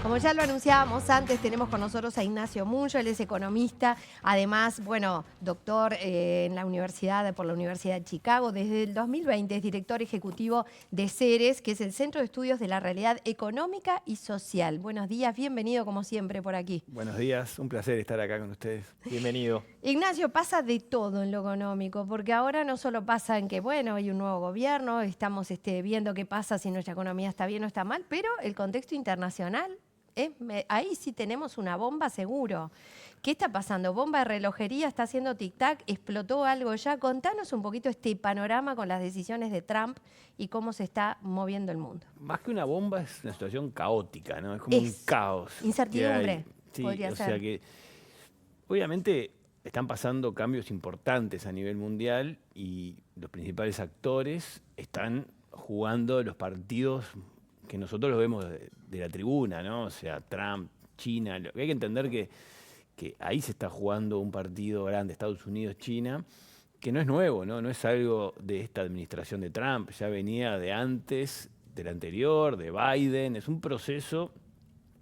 Como ya lo anunciábamos antes, tenemos con nosotros a Ignacio Munyo, él es economista, además, bueno, doctor en la universidad, por la Universidad de Chicago. Desde el 2020 es director ejecutivo de CERES, que es el Centro de Estudios de la Realidad Económica y Social. Buenos días, bienvenido como siempre por aquí. Buenos días, un placer estar acá con ustedes. Bienvenido. Ignacio, pasa de todo en lo económico, porque ahora no solo pasa en que, bueno, hay un nuevo gobierno, estamos viendo qué pasa si nuestra economía está bien o está mal, pero el contexto internacional, ahí sí tenemos una bomba seguro. ¿Qué está pasando? ¿Bomba de relojería? ¿Está haciendo tic-tac? ¿Explotó algo ya? Contanos un poquito este panorama con las decisiones de Trump y cómo se está moviendo el mundo. Más que una bomba es una situación caótica, ¿no? Es como un Es caos que hay. incertidumbre, Sí, podría o ser. sea que obviamente están pasando cambios importantes a nivel mundial y los principales actores están jugando los partidos que nosotros los vemos de la tribuna, ¿no? O sea, Trump, China. Lo que hay que entender que ahí se está jugando un partido grande, Estados Unidos, China, que no es nuevo, ¿no? No es algo de esta administración de Trump, ya venía de antes, del anterior, de Biden, es un proceso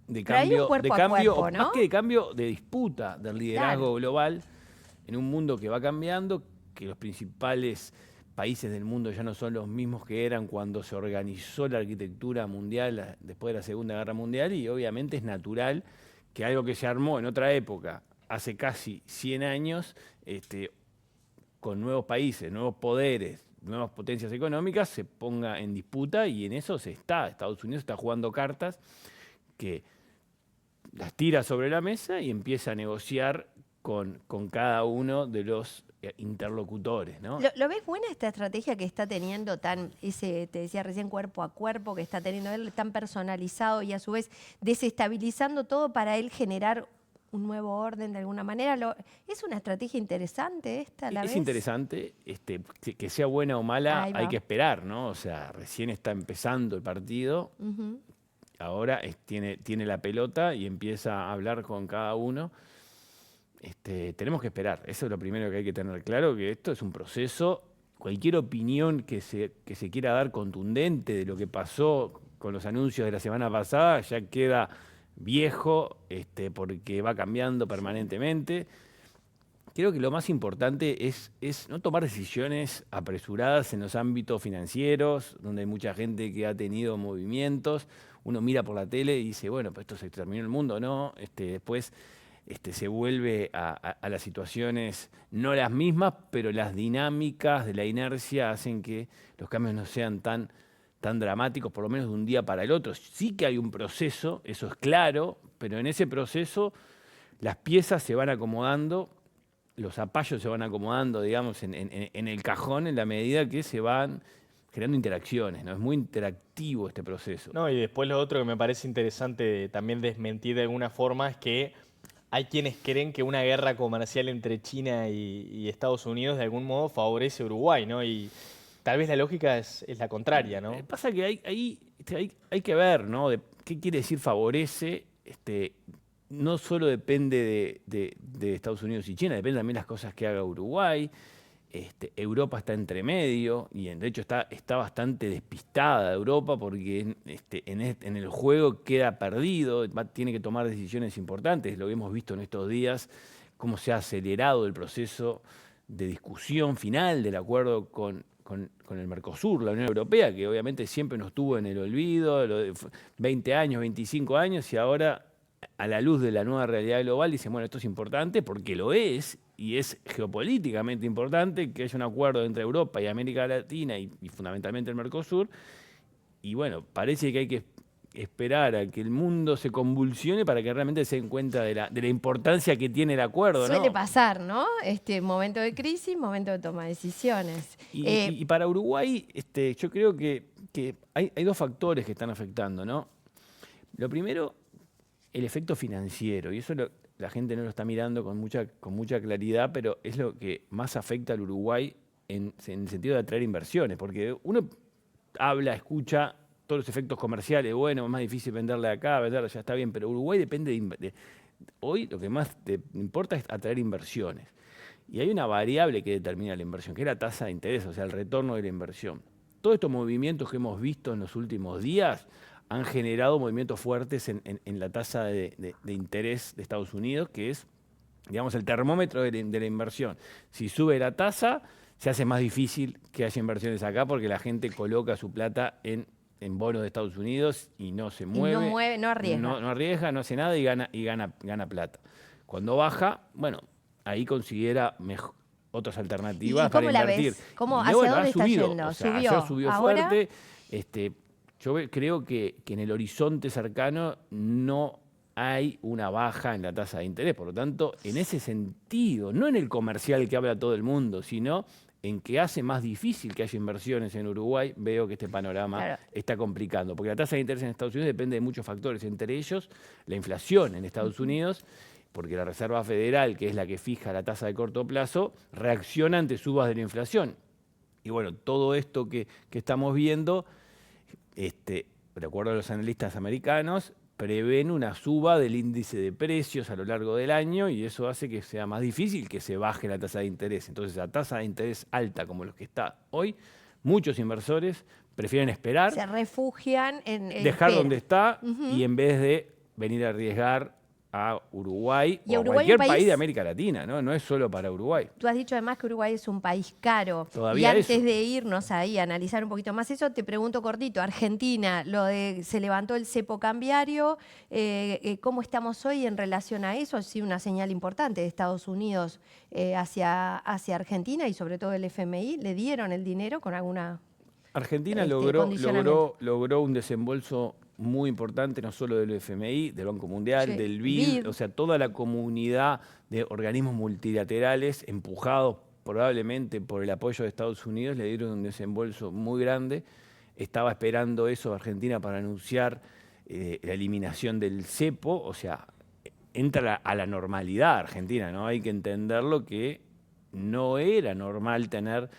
Pero hay un de cuerpo a cambio, o cuerpo, más ¿no? que de cambio, de disputa del Claro. liderazgo global en un mundo que va cambiando, que los principales países del mundo ya no son los mismos que eran cuando se organizó la arquitectura mundial después de la Segunda Guerra Mundial, y obviamente es natural que algo que se armó en otra época, hace casi 100 años, con nuevos países, nuevos poderes, nuevas potencias económicas, se ponga en disputa, y en eso se está. Estados Unidos está jugando cartas que las tira sobre la mesa y empieza a negociar con cada uno de los interlocutores, ¿no? ¿Lo ves buena esta estrategia que está teniendo te decía recién, cuerpo a cuerpo, que está teniendo él tan personalizado y a su vez desestabilizando todo para él generar un nuevo orden de alguna manera? ¿Es una estrategia interesante esta, la Es ves? interesante, que sea buena o mala, Ahí hay va. que esperar, ¿no? O sea, recién está empezando el partido, Ujú. ahora tiene la pelota y empieza a hablar con cada uno. Tenemos que esperar, eso es lo primero que hay que tener claro, que esto es un proceso. Cualquier opinión que se quiera dar contundente de lo que pasó con los anuncios de la semana pasada ya queda viejo, porque va cambiando Sí. permanentemente. Creo que lo más importante es no tomar decisiones apresuradas en los ámbitos financieros, donde hay mucha gente que ha tenido movimientos. Uno mira por la tele y dice, bueno, pues esto se terminó el mundo, ¿no? Después se vuelve a las situaciones, no las mismas, pero las dinámicas de la inercia hacen que los cambios no sean tan dramáticos, por lo menos de un día para el otro. Sí que hay un proceso, eso es claro, pero en ese proceso las piezas se van acomodando, los zapallos se van acomodando, digamos, en el cajón en la medida que se van generando interacciones, ¿no? Es muy interactivo este proceso. No, y después lo otro que me parece interesante también desmentir de alguna forma es que hay quienes creen que una guerra comercial entre China y Estados Unidos de algún modo favorece a Uruguay, ¿no? Y tal vez la lógica es la contraria, ¿no? Pasa que hay que ver, ¿no? ¿Qué quiere decir favorece? No solo depende de Estados Unidos y China, depende también de las cosas que haga Uruguay. Europa está entre medio y de hecho está bastante despistada Europa, porque en el juego queda perdido, tiene que tomar decisiones importantes. Lo hemos visto en estos días, cómo se ha acelerado el proceso de discusión final del acuerdo con el Mercosur, la Unión Europea, que obviamente siempre nos tuvo en el olvido, 20 años, 25 años, y ahora, a la luz de la nueva realidad global, dicen, bueno, esto es importante porque lo es, y es geopolíticamente importante que haya un acuerdo entre Europa y América Latina y fundamentalmente el Mercosur. Y bueno, parece que hay que esperar a que el mundo se convulsione para que realmente se den cuenta de la importancia que tiene el acuerdo, Suele ¿no? pasar, ¿no? Momento de crisis, momento de toma de decisiones. Y para Uruguay, yo creo que hay dos factores que están afectando, ¿no? Lo primero, el efecto financiero, y eso la gente no lo está mirando con mucha claridad, pero es lo que más afecta al Uruguay en el sentido de atraer inversiones, porque uno habla, escucha todos los efectos comerciales, bueno, es más difícil venderle acá, venderle allá, está bien, pero Uruguay depende hoy lo que más te importa es atraer inversiones. Y hay una variable que determina la inversión, que es la tasa de interés, o sea, el retorno de la inversión. Todos estos movimientos que hemos visto en los últimos días han generado movimientos fuertes en la tasa de interés de Estados Unidos, que es, digamos, el termómetro de la inversión. Si sube la tasa, se hace más difícil que haya inversiones acá porque la gente coloca su plata en bonos de Estados Unidos y no se mueve. No arriesga. No arriesga, no hace nada y gana plata. Cuando baja, bueno, ahí considera otras alternativas para invertir. ¿Ves? ¿Cómo, Y hacia bueno, dónde ha está subido, yendo? o sea, ¿Subió? ayer subió ¿Ahora? fuerte. Yo creo que en el horizonte cercano no hay una baja en la tasa de interés. Por lo tanto, en ese sentido, no en el comercial que habla todo el mundo, sino en que hace más difícil que haya inversiones en Uruguay, veo que este panorama está complicando. Porque la tasa de interés en Estados Unidos depende de muchos factores, entre ellos la inflación en Estados Unidos, porque la Reserva Federal, que es la que fija la tasa de corto plazo, reacciona ante subas de la inflación. Y bueno, todo esto que estamos viendo, de acuerdo a los analistas americanos, prevén una suba del índice de precios a lo largo del año y eso hace que sea más difícil que se baje la tasa de interés. Entonces, a tasa de interés alta como los que está hoy, muchos inversores prefieren esperar, se refugian en dejar donde está y Uh-huh. en vez de venir a arriesgar a Uruguay Y o a Uruguay cualquier un país de país- América Latina, ¿no? No es solo para Uruguay. Tú has dicho además que Uruguay es un país caro. Todavía y antes eso. de irnos ahí a analizar un poquito más eso, te pregunto cortito, Argentina, se levantó el cepo cambiario, ¿cómo estamos hoy en relación a eso? Ha sido una señal importante de Estados Unidos hacia Argentina y sobre todo el FMI. ¿Le dieron el dinero con alguna Argentina condicionamiento? logró un desembolso muy importante, no solo del FMI, del Banco Mundial, Sí, del BID, BID. o sea, toda la comunidad de organismos multilaterales, empujados probablemente por el apoyo de Estados Unidos, le dieron un desembolso muy grande. Estaba esperando eso Argentina para anunciar la eliminación del cepo, o sea, entra a la normalidad Argentina, ¿no? Hay que entenderlo que no era normal tener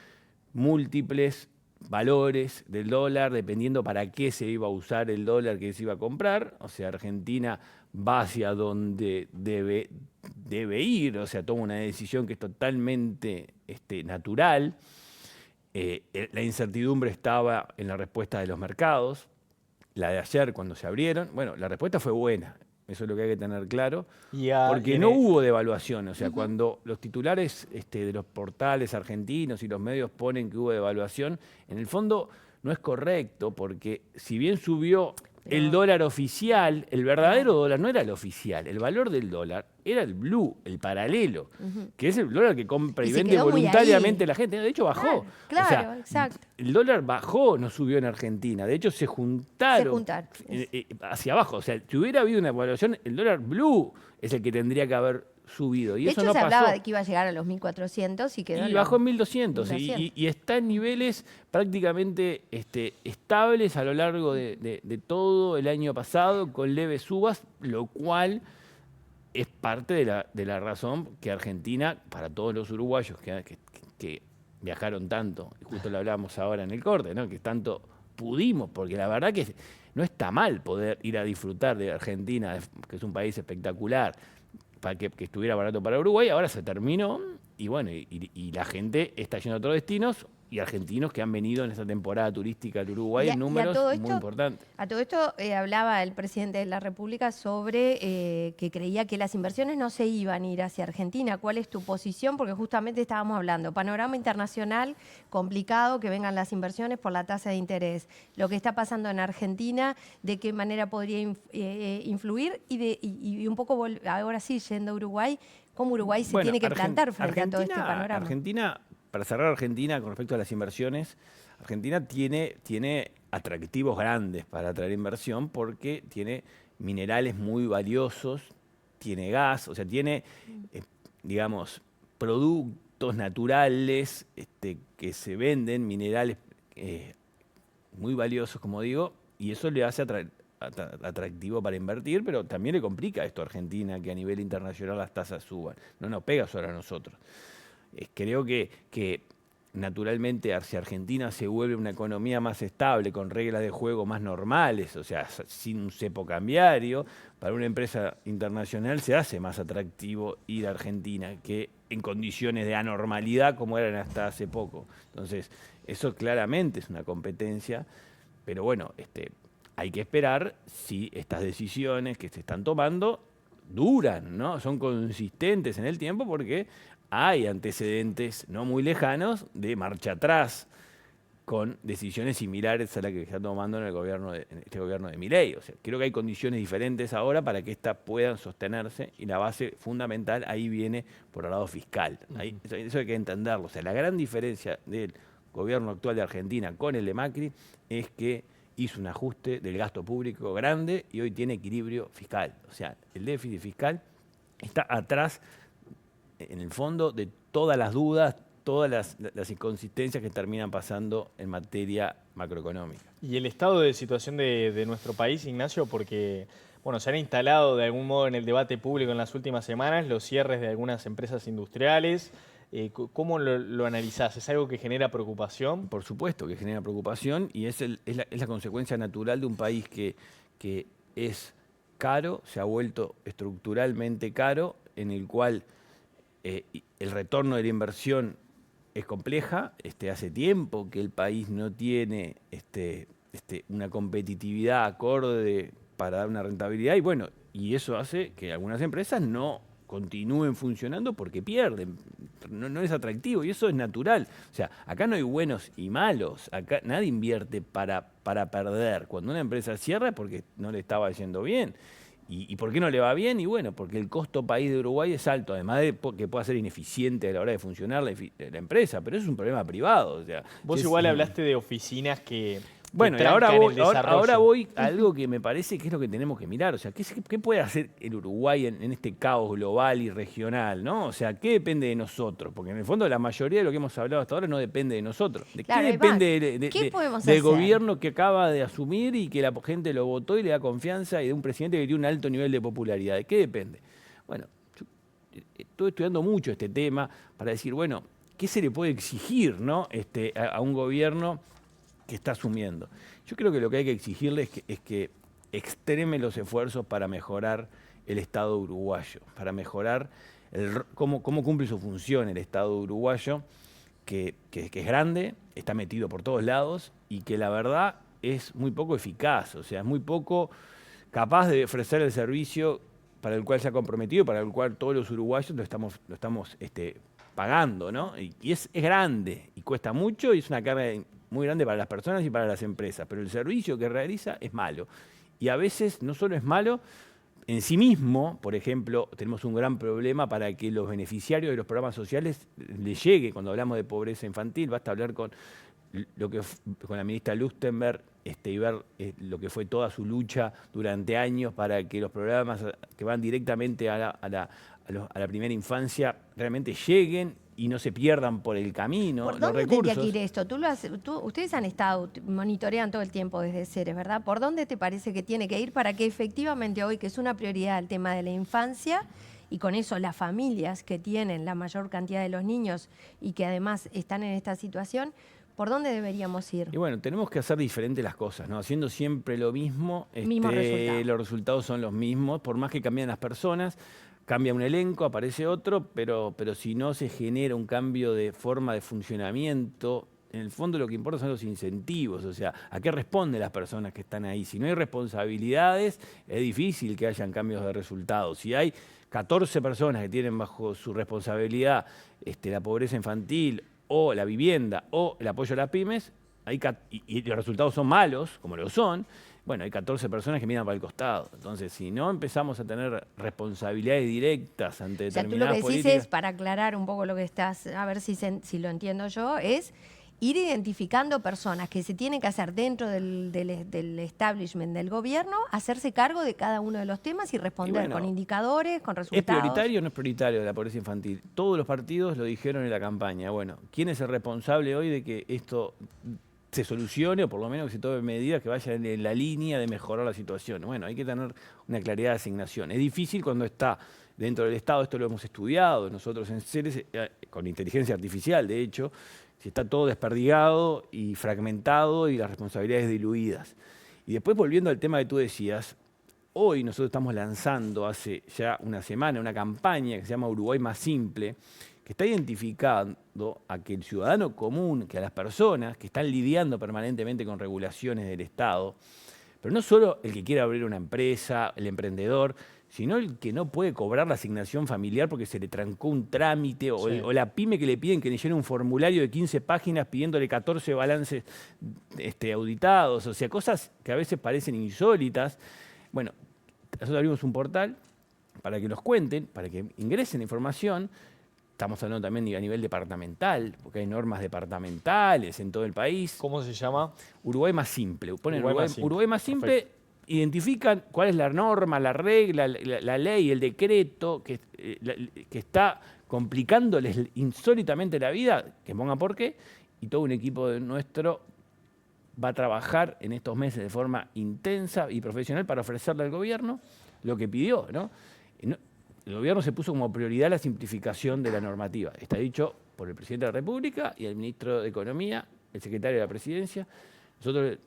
múltiples valores del dólar, dependiendo para qué se iba a usar el dólar que se iba a comprar. O sea, Argentina va hacia donde debe ir, o sea, toma una decisión que es totalmente natural. La incertidumbre estaba en la respuesta de los mercados, la de ayer cuando se abrieron. Bueno, la respuesta fue buena, eso es lo que hay que tener claro, porque no hubo devaluación. O sea, cuando los titulares de los portales argentinos y los medios ponen que hubo devaluación, en el fondo no es correcto, porque si bien subió el dólar oficial, el verdadero dólar no era el oficial, el valor del dólar era el blue, el paralelo, que es el dólar que compra y se vende quedó muy voluntariamente ahí. la gente. De hecho, bajó. Claro, O sea, exacto. el dólar bajó, no subió en Argentina. De hecho, se juntaron hacia abajo. O sea, si hubiera habido una evaluación, el dólar blue es el que tendría que haber subido. Y De eso hecho, no se pasó. hablaba de que iba a llegar a los 1.400 y quedó Y bajó en 1.200 y está en niveles prácticamente estables a lo largo de todo el año pasado, con leves subas, lo cual es parte de la razón que Argentina, para todos los uruguayos que viajaron tanto, y justo lo hablamos ahora en el corte, ¿no? Que tanto pudimos, porque la verdad que no está mal poder ir a disfrutar de Argentina, que es un país espectacular, para que estuviera barato para Uruguay. Ahora se terminó y bueno, y la gente está yendo a otros destinos y argentinos que han venido en esta temporada turística al Uruguay en números muy importantes. A todo esto hablaba el presidente de la República sobre que creía que las inversiones no se iban a ir hacia Argentina. ¿Cuál es tu posición? Porque justamente estábamos hablando, panorama internacional complicado, que vengan las inversiones por la tasa de interés. Lo que está pasando en Argentina, de qué manera podría influir y un poco, ahora sí, yendo a Uruguay, cómo Uruguay se tiene que plantar frente a todo este panorama. Argentina, para cerrar Argentina con respecto a las inversiones, Argentina tiene atractivos grandes para atraer inversión porque tiene minerales muy valiosos, tiene gas, o sea, tiene, digamos, productos naturales que se venden, minerales muy valiosos, como digo, y eso le hace atractivo para invertir, pero también le complica esto a Argentina, que a nivel internacional las tasas suban. No nos pega solo a nosotros. Creo que naturalmente si Argentina se vuelve una economía más estable, con reglas de juego más normales, o sea, sin un cepo cambiario, para una empresa internacional se hace más atractivo ir a Argentina que en condiciones de anormalidad como eran hasta hace poco. Entonces, eso claramente es una competencia, pero bueno, hay que esperar si estas decisiones que se están tomando duran, ¿no? Son consistentes en el tiempo porque hay antecedentes no muy lejanos de marcha atrás con decisiones similares a las que está tomando en este gobierno de Milei. O sea, creo que hay condiciones diferentes ahora para que éstas puedan sostenerse y la base fundamental ahí viene por el lado fiscal. Eso hay que entenderlo. O sea, la gran diferencia del gobierno actual de Argentina con el de Macri es que hizo un ajuste del gasto público grande y hoy tiene equilibrio fiscal. O sea, el déficit fiscal está atrás, en el fondo, de todas las dudas, todas las inconsistencias que terminan pasando en materia macroeconómica. Y el estado de situación de nuestro país, Ignacio, porque bueno, se han instalado de algún modo en el debate público en las últimas semanas los cierres de algunas empresas industriales. ¿Cómo lo analizás? ¿Es algo que genera preocupación? Por supuesto que genera preocupación y es la consecuencia natural de un país que es caro, se ha vuelto estructuralmente caro, en el cual el retorno de la inversión es compleja. Hace tiempo que el país no tiene una competitividad acorde para dar una rentabilidad y eso hace que algunas empresas no continúen funcionando porque pierden. No es atractivo y eso es natural. O sea, acá no hay buenos y malos. Acá nadie invierte para perder. Cuando una empresa cierra es porque no le estaba yendo bien. ¿Y por qué no le va bien? Y bueno, porque el costo país de Uruguay es alto, además de que pueda ser ineficiente a la hora de funcionar la empresa, pero eso es un problema privado. O sea, Vos igual hablaste de oficinas que bueno, y trancan el desarrollo. ahora voy a algo que me parece que es lo que tenemos que mirar. O sea, ¿qué puede hacer el Uruguay en este caos global y regional, ¿no? O sea, ¿qué depende de nosotros? Porque en el fondo la mayoría de lo que hemos hablado hasta ahora no depende de nosotros. ¿De Claro, qué depende ¿qué podemos del hacer? gobierno que acaba de asumir y que la gente lo votó y le da confianza y de un presidente que tiene un alto nivel de popularidad? ¿De qué depende? Bueno, yo estoy estudiando mucho este tema para decir, bueno, ¿qué se le puede exigir, ¿no? a un gobierno que está asumiendo? Yo creo que lo que hay que exigirle es que extreme los esfuerzos para mejorar el Estado uruguayo, para mejorar cómo cumple su función el Estado uruguayo, que es grande, está metido por todos lados y que la verdad es muy poco eficaz, o sea, es muy poco capaz de ofrecer el servicio para el cual se ha comprometido, para el cual todos los uruguayos lo estamos pagando, ¿no? Y es grande y cuesta mucho y es una carga muy grande para las personas y para las empresas, pero el servicio que realiza es malo. Y a veces no solo es malo en sí mismo, por ejemplo, tenemos un gran problema para que los beneficiarios de los programas sociales les llegue, cuando hablamos de pobreza infantil, basta hablar con la ministra Lustenberg y ver lo que fue toda su lucha durante años para que los programas que van directamente a la primera infancia realmente lleguen y no se pierdan por el camino ¿Por los dónde recursos. tendría que ir esto? Ustedes han estado monitoreando todo el tiempo desde Ceres, ¿verdad? ¿Por dónde te parece que tiene que ir para que efectivamente hoy, que es una prioridad el tema de la infancia, y con eso las familias que tienen la mayor cantidad de los niños y que además están en esta situación, ¿por dónde deberíamos ir? Y bueno, tenemos que hacer diferentes las cosas, ¿no? Haciendo siempre lo mismo, Mismo resultado. los resultados son los mismos, por más que cambien las personas. Cambia un elenco, aparece otro, pero si no se genera un cambio de forma de funcionamiento, en el fondo lo que importa son los incentivos, o sea, ¿a qué responden las personas que están ahí? Si no hay responsabilidades, es difícil que hayan cambios de resultados. Si hay 14 personas que tienen bajo su responsabilidad la pobreza infantil o la vivienda o el apoyo a las pymes, y los resultados son malos, como lo son, bueno, hay 14 personas que miran para el costado. Entonces, si no empezamos a tener responsabilidades directas ante determinadas políticas... tú lo que decís es, para aclarar un poco lo que estás, a ver si lo entiendo yo, es ir identificando personas que se tienen que hacer dentro del establishment del gobierno, hacerse cargo de cada uno de los temas y responder con indicadores, con resultados. ¿Es prioritario o no es prioritario la pobreza infantil? Todos los partidos lo dijeron en la campaña. Bueno, ¿quién es el responsable hoy de que esto se solucione o por lo menos que se tomen medidas que vayan en la línea de mejorar la situación? Bueno, hay que tener una claridad de asignación. Es difícil cuando está dentro del Estado, esto lo hemos estudiado nosotros en Ceres, con inteligencia artificial, de hecho, si está todo desperdigado y fragmentado y las responsabilidades diluidas. Y después, volviendo al tema que tú decías, hoy nosotros estamos lanzando hace ya una semana una campaña que se llama Uruguay Más Simple, que está identificando a que el ciudadano común, que a las personas que están lidiando permanentemente con regulaciones del Estado, Pero no solo el que quiere abrir una empresa, el emprendedor, sino el que no puede cobrar la asignación familiar porque se le trancó un trámite, o, Sí. o la pyme que le piden que le llene un formulario de 15 páginas pidiéndole 14 balances auditados, o sea, cosas que a veces parecen insólitas. Bueno, nosotros abrimos un portal para que nos cuenten, para que ingresen información. Estamos hablando también a nivel departamental, porque hay normas departamentales en todo el país. ¿Cómo se llama? Uruguay más simple. Ponen Uruguay más simple. Uruguay más simple, Perfecto. identifican cuál es la norma, la regla, la ley, el decreto que está complicándoles insólitamente la vida, que pongan por qué, y todo un equipo nuestro va a trabajar en estos meses de forma intensa y profesional para ofrecerle al gobierno lo que pidió, ¿no? El gobierno se puso como prioridad la simplificación de la normativa. Está dicho por el presidente de la República y el ministro de Economía, el secretario de la Presidencia. Nosotros,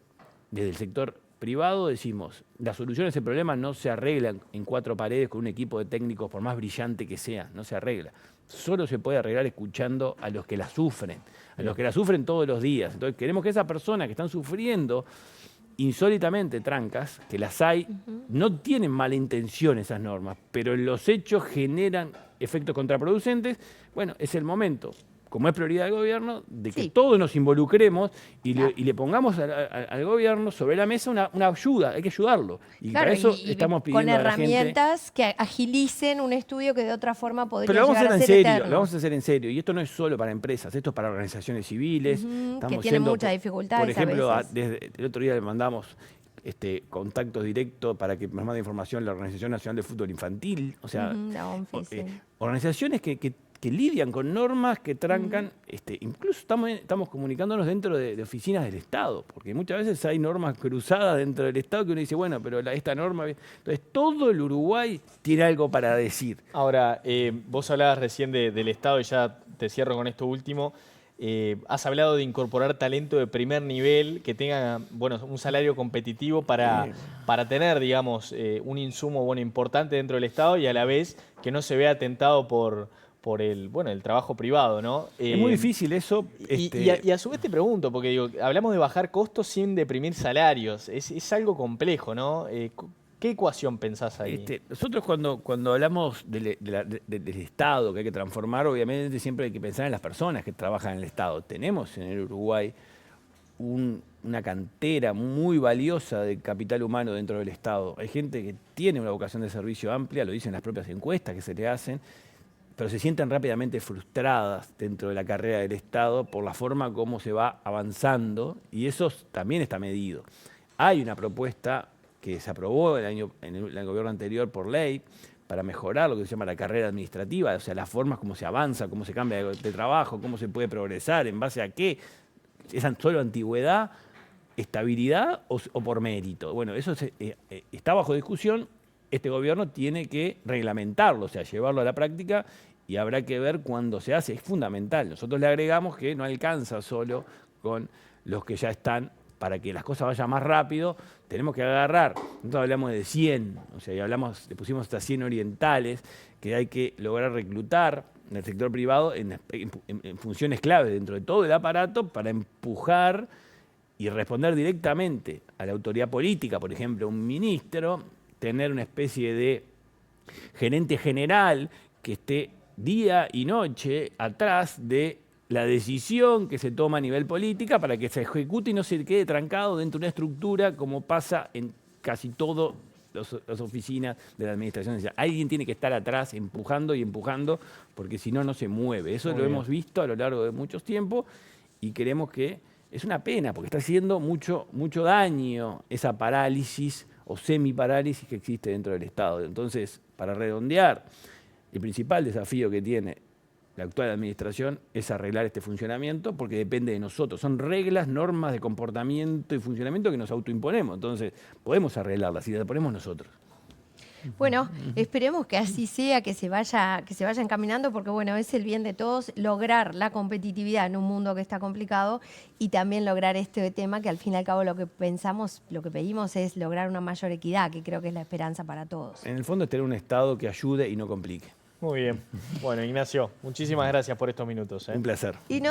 desde el sector privado, decimos, las soluciones a ese problema no se arreglan en 4 paredes con un equipo de técnicos, por más brillante que sea, no se arregla. Solo se puede arreglar escuchando a los que la sufren, a los que la sufren todos los días. Entonces queremos que esas personas que están sufriendo insólitamente trancas, que las hay, no tienen mala intención esas normas, pero en los hechos generan efectos contraproducentes. Bueno, es el momento, como es prioridad del gobierno, de que Sí. todos nos involucremos y, Claro. le pongamos al gobierno sobre la mesa una ayuda, hay que ayudarlo. Y Claro, para eso y estamos pidiendo con a la gente... herramientas que agilicen un estudio que de otra forma podría Pero lo vamos a llegar hacer a en ser serio, eterno. lo vamos a hacer en serio. Y esto no es solo para empresas, esto es para organizaciones civiles. Que tienen muchas dificultades Por ejemplo, a veces. desde el otro día le mandamos contactos directos para que nos mande información la Organización Nacional de Fútbol Infantil. O sea, La ONFI, sí. organizaciones que lidian con normas que trancan. Incluso estamos comunicándonos dentro de oficinas del Estado, porque muchas veces hay normas cruzadas dentro del Estado que uno dice, bueno, pero esta norma... Entonces, todo el Uruguay tiene algo para decir. Ahora, vos hablabas recién del Estado y ya te cierro con esto último. Has hablado de incorporar talento de primer nivel que tenga, bueno, un salario competitivo para tener, digamos, un insumo importante dentro del Estado y a la vez que no se vea atentado por el trabajo privado, ¿no? Es muy difícil eso. Y a su vez te pregunto, porque digo, hablamos de bajar costos sin deprimir salarios. Es algo complejo, ¿no? ¿Qué ecuación pensás ahí? Nosotros cuando hablamos del Estado que hay que transformar, obviamente siempre hay que pensar en las personas que trabajan en el Estado. Tenemos en el Uruguay una cantera muy valiosa de capital humano dentro del Estado. Hay gente que tiene una vocación de servicio amplia, lo dicen las propias encuestas que se le hacen, pero se sienten rápidamente frustradas dentro de la carrera del Estado por la forma como se va avanzando, y eso también está medido. Hay una propuesta que se aprobó en el gobierno anterior por ley para mejorar lo que se llama la carrera administrativa, o sea, las formas como se avanza, cómo se cambia de trabajo, cómo se puede progresar, en base a qué, ¿es solo antigüedad, estabilidad o por mérito? Bueno, eso está bajo discusión. Este gobierno tiene que reglamentarlo, o sea, llevarlo a la práctica, y habrá que ver cuándo se hace. Es fundamental. Nosotros le agregamos que no alcanza solo con los que ya están. Para que las cosas vayan más rápido, tenemos que agarrar. Nosotros hablamos de 100, o sea, le pusimos hasta 100 orientales, que hay que lograr reclutar en el sector privado en funciones clave dentro de todo el aparato para empujar y responder directamente a la autoridad política, por ejemplo, un ministro, tener una especie de gerente general que esté día y noche atrás de la decisión que se toma a nivel política para que se ejecute y no se quede trancado dentro de una estructura como pasa en casi todas las oficinas de la administración. O sea, alguien tiene que estar atrás empujando y empujando, porque si no, no se mueve. Eso lo hemos visto a lo largo de muchos tiempos y creemos que es una pena, porque está haciendo mucho daño esa parálisis o semiparálisis que existe dentro del Estado. Entonces, para redondear, el principal desafío que tiene la actual administración es arreglar este funcionamiento, porque depende de nosotros. Son reglas, normas de comportamiento y funcionamiento que nos autoimponemos. Entonces, podemos arreglarlas si las ponemos nosotros. Bueno, esperemos que así sea, que se vaya encaminando, porque bueno, es el bien de todos lograr la competitividad en un mundo que está complicado y también lograr este tema que al fin y al cabo lo que pensamos, lo que pedimos es lograr una mayor equidad, que creo que es la esperanza para todos. En el fondo es tener un Estado que ayude y no complique. Muy bien. Bueno, Ignacio, muchísimas gracias por estos minutos. Un placer. Y